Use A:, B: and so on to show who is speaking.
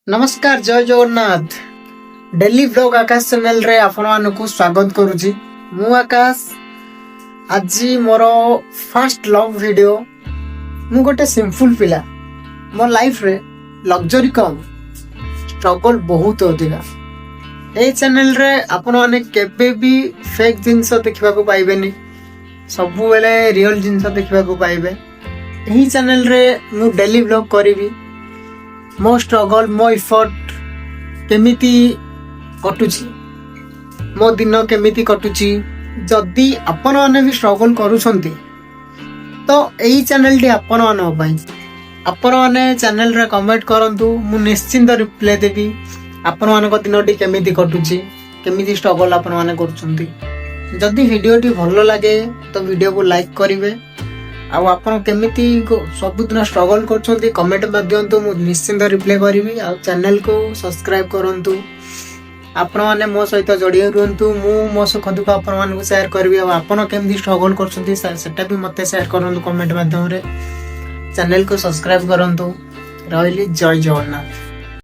A: नमस्कार जय Jagannath daily blog आकाश channel रे आपण मानकु स्वागत करूची। मु आकाश आज मोर फर्स्ट लव वीडियो। मु गोटे सिंपल पिला मो लाइफ रे लग्जरी कम स्ट्रगल बहुत अधिका। ए चैनल रे आपण माने केबे भी फेक जिंस देखिबा को पाइबेनी, सबु बेले रियल जिंस देखिबा को पाइबे। एही चैनल रे मु डेली ब्लॉग करिवि। मो स्ट्रगल मो इफर्ट केमिति कटुची, मो दिन केमिति कटुची। जदि आपण माने भी स्ट्रगल करूछंती तो एही चैनल टी आपण माने पई आपण माने चैनल रे कमेंट करंतु, मु निश्चिंत रिप्लाई देबी। आपण मानक दिनटी केमिति कटुची, केमिति स्ट्रगल आपण माने करूछंती। जदि वीडियो टी भलो लागे तो वीडियो को लाइक करिवे। आउ आपण केमिति सबुदिन स्ट्रगल करछंती कमेंट माध्यम मु निश्चिंत रिप्लाई करिवि। आ चैनल को सब्सक्राइब करंतु। आपण माने मो सहित जोड़ी रहंतु। मु मो सुख दुख आपण मानकु शेयर करबी। आ आपण केमिति स्ट्रगल करछंती सेटा भी मते शेयर करंतु कमेंट माध्यम रे। चैनल को सब्सक्राइब करंतु। रहिली जय जगन्नाथ।